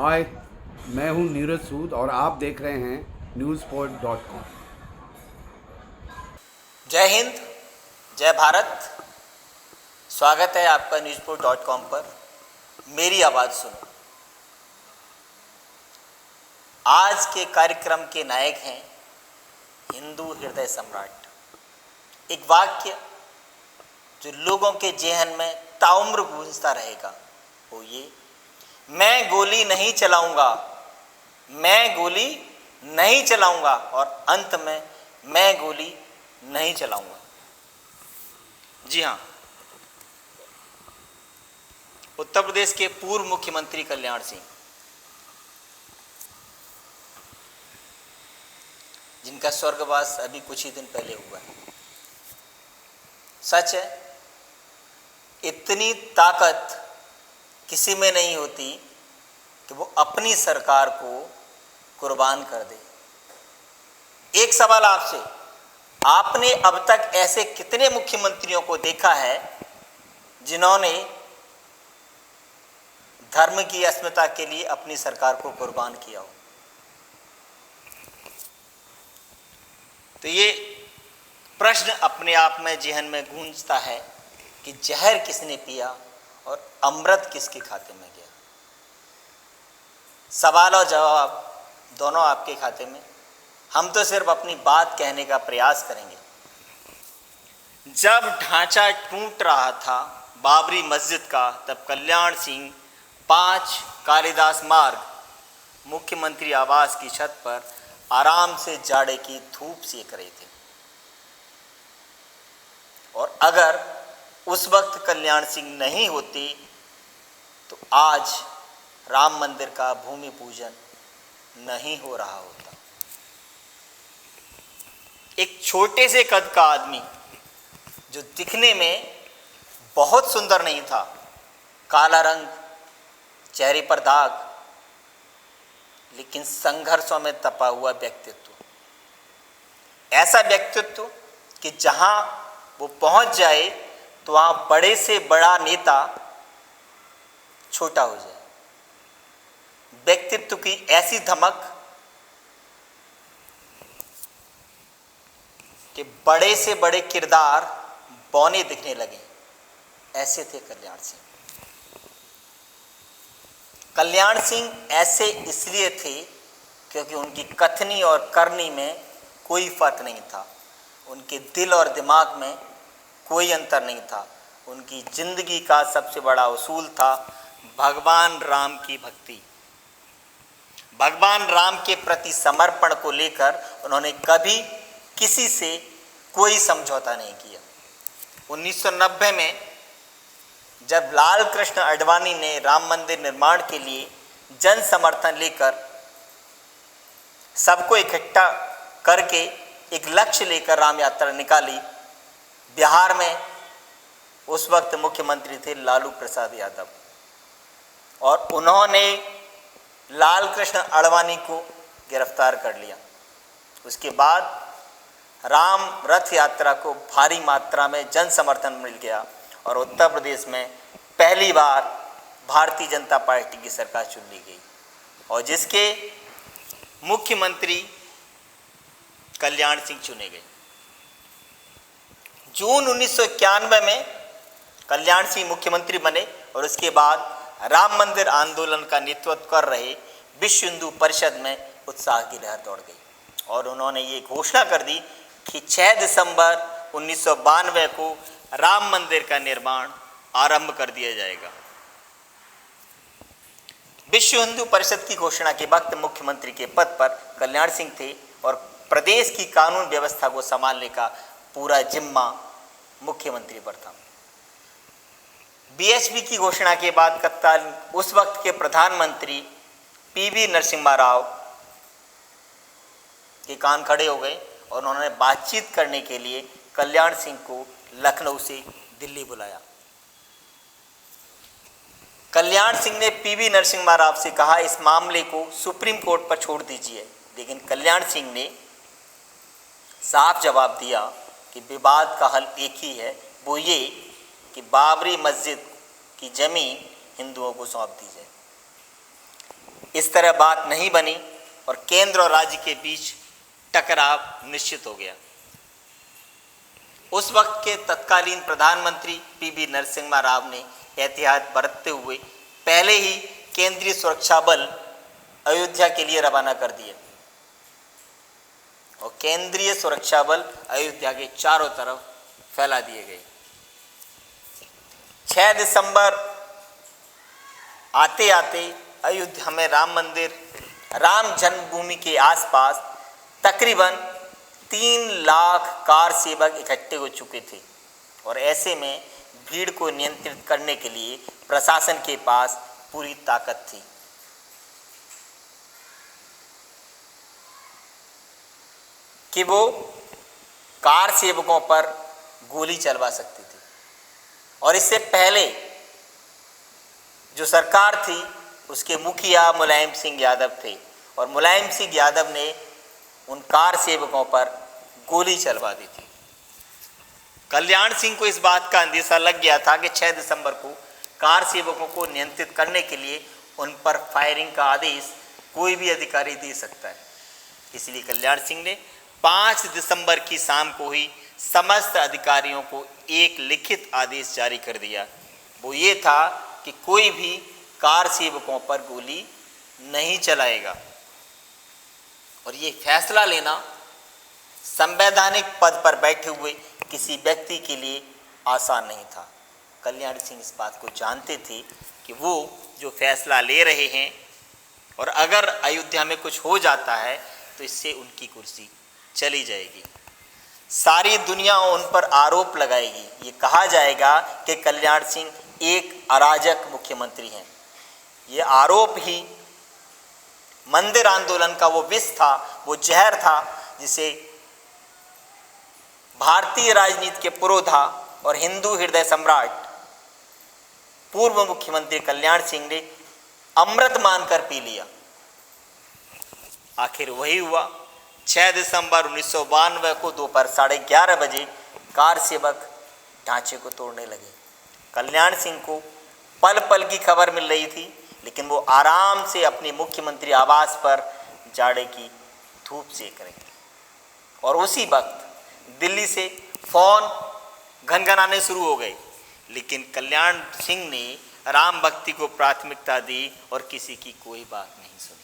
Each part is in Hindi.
हाय, मैं हूं नीरज सूद और आप देख रहे हैं newsport.com। जय हिंद, जय भारत। स्वागत है आपका newsport.com पर। मेरी आवाज़ सुनो। आज के कार्यक्रम के नायक हैं हिंदू हृदय सम्राट। एक वाक्य जो लोगों के जेहन में ताउम्र गूंजता रहेगा वो ये, मैं गोली नहीं चलाऊंगा, मैं गोली नहीं चलाऊंगा, और अंत में मैं गोली नहीं चलाऊंगा। जी हाँ, उत्तर प्रदेश के पूर्व मुख्यमंत्री कल्याण सिंह, जिनका स्वर्गवास अभी कुछ ही दिन पहले हुआ है। सच है, इतनी ताकत किसी में नहीं होती कि वो अपनी सरकार को कुर्बान कर दे। एक सवाल आपसे, आपने अब तक ऐसे कितने मुख्यमंत्रियों को देखा है जिन्होंने धर्म की अस्मिता के लिए अपनी सरकार को कुर्बान किया हो? तो ये प्रश्न अपने आप में जेहन में गूंजता है कि जहर किसने पिया और अमृत किसके खाते में गया। सवाल और जवाब दोनों आपके खाते में। हम तो सिर्फ अपनी बात कहने का प्रयास करेंगे। जब ढांचा टूट रहा था बाबरी मस्जिद का, तब कल्याण सिंह 5 कालिदास मार्ग मुख्यमंत्री आवास की छत पर आराम से जाड़े की धूप सेक रहे थे। और अगर उस वक्त कल्याण सिंह नहीं होते तो आज राम मंदिर का भूमि पूजन नहीं हो रहा होता। एक छोटे से कद का आदमी जो दिखने में बहुत सुंदर नहीं था, काला रंग, चेहरे पर दाग, लेकिन संघर्षों में तपा हुआ व्यक्तित्व। ऐसा व्यक्तित्व कि जहां वो पहुंच जाए तो वहां बड़े से बड़ा नेता छोटा हो जाए। व्यक्तित्व की ऐसी धमक कि बड़े से बड़े किरदार बौने दिखने लगे। ऐसे थे कल्याण सिंह। कल्याण सिंह ऐसे इसलिए थे क्योंकि उनकी कथनी और करनी में कोई फर्क नहीं था। उनके दिल और दिमाग में कोई अंतर नहीं था। उनकी जिंदगी का सबसे बड़ा उसूल था भगवान राम की भक्ति। भगवान राम के प्रति समर्पण को लेकर उन्होंने कभी किसी से कोई समझौता नहीं किया। 1990 में जब लाल कृष्ण आडवाणी ने राम मंदिर निर्माण के लिए जन समर्थन लेकर सबको इकट्ठा करके एक लक्ष्य लेकर राम यात्रा निकाली, बिहार में उस वक्त मुख्यमंत्री थे लालू प्रसाद यादव, और उन्होंने लाल कृष्ण आडवाणी को गिरफ्तार कर लिया। उसके बाद राम रथ यात्रा को भारी मात्रा में जन समर्थन मिल गया और उत्तर प्रदेश में पहली बार भारतीय जनता पार्टी की सरकार चुन ली गई और जिसके मुख्यमंत्री कल्याण सिंह चुने गए। जून 1991 में कल्याण सिंह मुख्यमंत्री बने और उसके बाद राम मंदिर आंदोलन का नेतृत्व कर रहे विश्व हिंदू परिषद में उत्साह की लहर दौड़ गई और उन्होंने ये घोषणा कर दी कि 6 दिसंबर 1992 को राम मंदिर का निर्माण आरंभ कर दिया जाएगा। विश्व हिंदू परिषद की घोषणा के वक्त मुख्यमंत्री के पद पर कल्याण सिंह थे और प्रदेश की कानून व्यवस्था को संभालने का पूरा जिम्मा मुख्यमंत्री पर था। बीएचपी की घोषणा के बाद तत्कालीन उस वक्त के प्रधानमंत्री पीवी नरसिम्हा राव के कान खड़े हो गए और उन्होंने बातचीत करने के लिए कल्याण सिंह को लखनऊ से दिल्ली बुलाया। कल्याण सिंह ने पीवी नरसिम्हा राव से कहा इस मामले को सुप्रीम कोर्ट पर छोड़ दीजिए, लेकिन कल्याण सिंह ने साफ जवाब दिया कि विवाद का हल एक ही है, वो ये कि बाबरी मस्जिद की जमीन हिंदुओं को सौंप दी जाए। इस तरह बात नहीं बनी और केंद्र और राज्य के बीच टकराव निश्चित हो गया। उस वक्त के तत्कालीन प्रधानमंत्री पीवी नरसिम्हा राव ने एहतियात बरतते हुए पहले ही केंद्रीय सुरक्षा बल अयोध्या के लिए रवाना कर दिए और केंद्रीय सुरक्षा बल अयोध्या के चारों तरफ फैला दिए गए। 6 दिसंबर आते आते अयोध्या में राम मंदिर, राम जन्मभूमि के आसपास तकरीबन 3 लाख कार सेवक इकट्ठे हो चुके थे और ऐसे में भीड़ को नियंत्रित करने के लिए प्रशासन के पास पूरी ताकत थी। कि वो कार सेवकों पर गोली चलवा सकती थी और इससे पहले जो सरकार थी उसके मुखिया मुलायम सिंह यादव थे और मुलायम सिंह यादव ने उन कार सेवकों पर गोली चलवा दी थी। कल्याण सिंह को इस बात का अंदेशा लग गया था कि 6 दिसंबर को कार सेवकों को नियंत्रित करने के लिए उन पर फायरिंग का आदेश कोई भी अधिकारी दे सकता है। इसलिए कल्याण सिंह ने 5 दिसंबर की शाम को ही समस्त अधिकारियों को एक लिखित आदेश जारी कर दिया। वो ये था कि कोई भी कार सेवकों पर गोली नहीं चलाएगा और ये फैसला लेना संवैधानिक पद पर बैठे हुए किसी व्यक्ति के लिए आसान नहीं था। कल्याण सिंह इस बात को जानते थे कि वो जो फैसला ले रहे हैं और अगर अयोध्या में कुछ हो जाता है तो इससे उनकी कुर्सी चली जाएगी, सारी दुनिया उन पर आरोप लगाएगी। ये कहा जाएगा कि कल्याण सिंह एक अराजक मुख्यमंत्री हैं। ये आरोप ही मंदिर आंदोलन का वो विष था, वो जहर था जिसे भारतीय राजनीति के पुरोधा और हिंदू हृदय सम्राट पूर्व मुख्यमंत्री कल्याण सिंह ने अमृत मानकर पी लिया। आखिर वही हुआ। 6 दिसंबर 1992 को दोपहर 11:30 बजे कार सेवक ढांचे को तोड़ने लगे। कल्याण सिंह को पल पल की खबर मिल रही थी, लेकिन वो आराम से अपने मुख्यमंत्री आवास पर जाड़े की धूप सेक रहे थे और उसी वक्त दिल्ली से फोन घनघनाने शुरू हो गए। लेकिन कल्याण सिंह ने राम भक्ति को प्राथमिकता दी और किसी की कोई बात नहीं सुनी।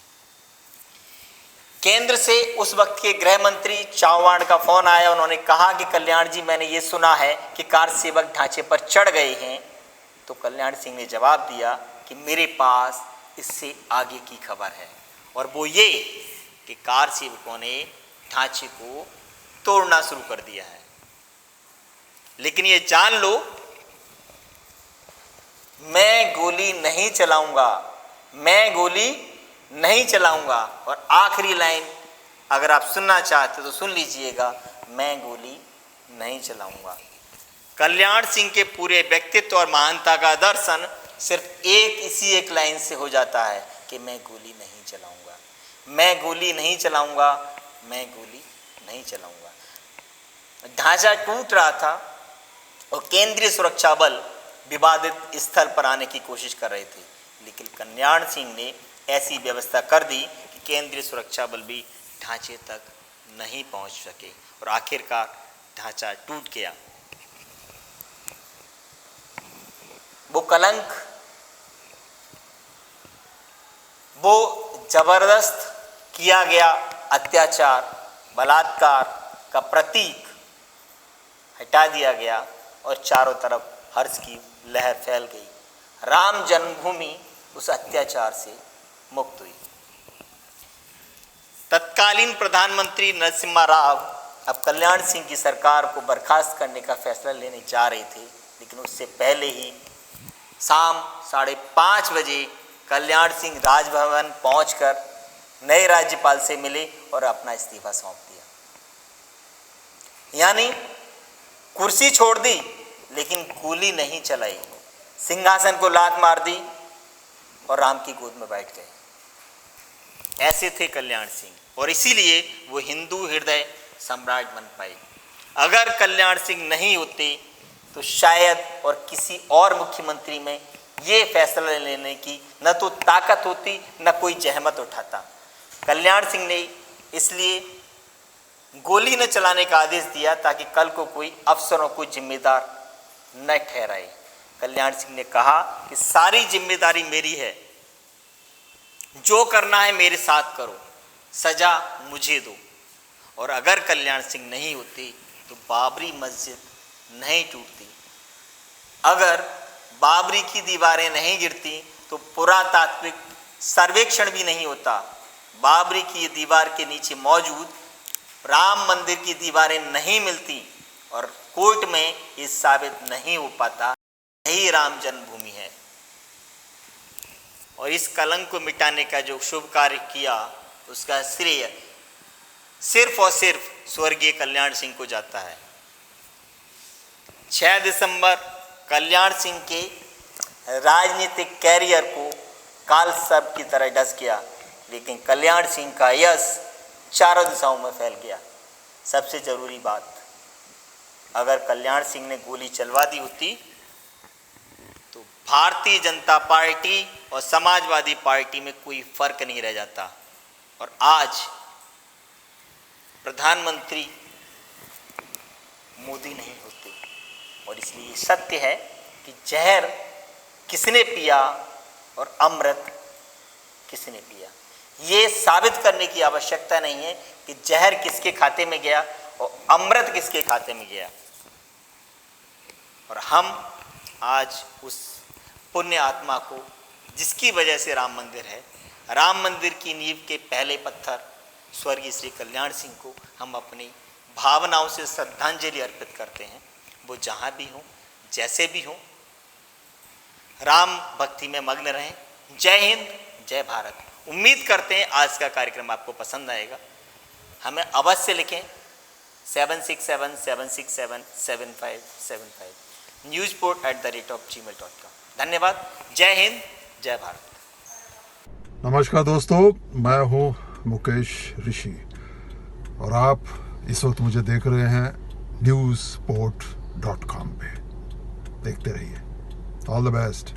केंद्र से उस वक्त के गृह मंत्री चौहान का फोन आया। उन्होंने कहा कि कल्याण जी, मैंने ये सुना है कि कार सेवक ढांचे पर चढ़ गए हैं। तो कल्याण सिंह ने जवाब दिया कि मेरे पास इससे आगे की खबर है और वो ये कि कार सेवकों ने ढांचे को तोड़ना शुरू कर दिया है। लेकिन ये जान लो, मैं गोली नहीं चलाऊंगा, मैं गोली नहीं चलाऊंगा। और आखिरी लाइन अगर आप सुनना चाहते तो सुन लीजिएगा, मैं गोली नहीं चलाऊंगा। कल्याण सिंह के पूरे व्यक्तित्व और महानता का दर्शन सिर्फ इसी एक लाइन से हो जाता है कि मैं गोली नहीं चलाऊंगा, मैं गोली नहीं चलाऊंगा, मैं गोली नहीं चलाऊंगा। ढांचा टूट रहा था और केंद्रीय सुरक्षा बल विवादित स्थल पर आने की कोशिश कर रहे थे, लेकिन कल्याण सिंह ने ऐसी व्यवस्था कर दी कि केंद्रीय सुरक्षा बल भी ढांचे तक नहीं पहुंच सके और आखिरकार ढांचा टूट गया। वो कलंक, वो जबरदस्त किया गया अत्याचार, बलात्कार का प्रतीक हटा दिया गया और चारों तरफ हर्ष की लहर फैल गई। राम जन्मभूमि उस अत्याचार से मुक्त हुई। तत्कालीन प्रधानमंत्री नरसिम्हा राव अब कल्याण सिंह की सरकार को बर्खास्त करने का फैसला लेने जा रहे थे, लेकिन उससे पहले ही शाम 5:30 बजे कल्याण सिंह राजभवन पहुंचकर नए राज्यपाल से मिले और अपना इस्तीफा सौंप दिया। यानी कुर्सी छोड़ दी लेकिन गोली नहीं चलाई, सिंहासन को लात मार दी और राम की गोद में बैठ गए। ऐसे थे कल्याण सिंह और इसीलिए वो हिंदू हृदय सम्राट बन पाए। अगर कल्याण सिंह नहीं होते तो शायद और किसी और मुख्यमंत्री में ये फैसला लेने की न तो ताकत होती न कोई जहमत उठाता। कल्याण सिंह ने इसलिए गोली न चलाने का आदेश दिया ताकि कल को कोई अफसरों को जिम्मेदार न ठहराए। कल्याण सिंह ने कहा कि सारी जिम्मेदारी मेरी है, जो करना है मेरे साथ करो, सजा मुझे दो। और अगर कल्याण सिंह नहीं होते तो बाबरी मस्जिद नहीं टूटती, अगर बाबरी की दीवारें नहीं गिरती तो पुरातात्विक सर्वेक्षण भी नहीं होता, बाबरी की दीवार के नीचे मौजूद राम मंदिर की दीवारें नहीं मिलती और कोर्ट में ये साबित नहीं हो पाता यही राम जन्मभूमि है। और इस कलंक को मिटाने का जो शुभ कार्य किया उसका श्रेय सिर्फ और सिर्फ स्वर्गीय कल्याण सिंह को जाता है। 6 दिसंबर कल्याण सिंह के राजनीतिक कैरियर को काल सर्प की तरह डस गया, लेकिन कल्याण सिंह का यश चारों दिशाओं में फैल गया। सबसे जरूरी बात, अगर कल्याण सिंह ने गोली चलवा दी होती तो भारतीय जनता पार्टी और समाजवादी पार्टी में कोई फर्क नहीं रह जाता और आज प्रधानमंत्री मोदी नहीं होते। और इसलिए सत्य है कि जहर किसने पिया और अमृत किसने पिया, ये साबित करने की आवश्यकता नहीं है कि जहर किसके खाते में गया और अमृत किसके खाते में गया। और हम आज उस पुण्य आत्मा को, जिसकी वजह से राम मंदिर है, राम मंदिर की नींव के पहले पत्थर स्वर्गीय श्री कल्याण सिंह को हम अपनी भावनाओं से श्रद्धांजलि अर्पित करते हैं। वो जहाँ भी हों, जैसे भी हों, राम भक्ति में मग्न रहें। जय हिंद, जय भारत। उम्मीद करते हैं आज का कार्यक्रम आपको पसंद आएगा। हमें अवश्य लिखें 7677677575 newsport@gmail.com। धन्यवाद। जय हिंद, जय भारत। नमस्कार दोस्तों, मैं हूं मुकेश ऋषि और आप इस वक्त मुझे देख रहे हैं newsport.com पे। देखते रहिए। All the best.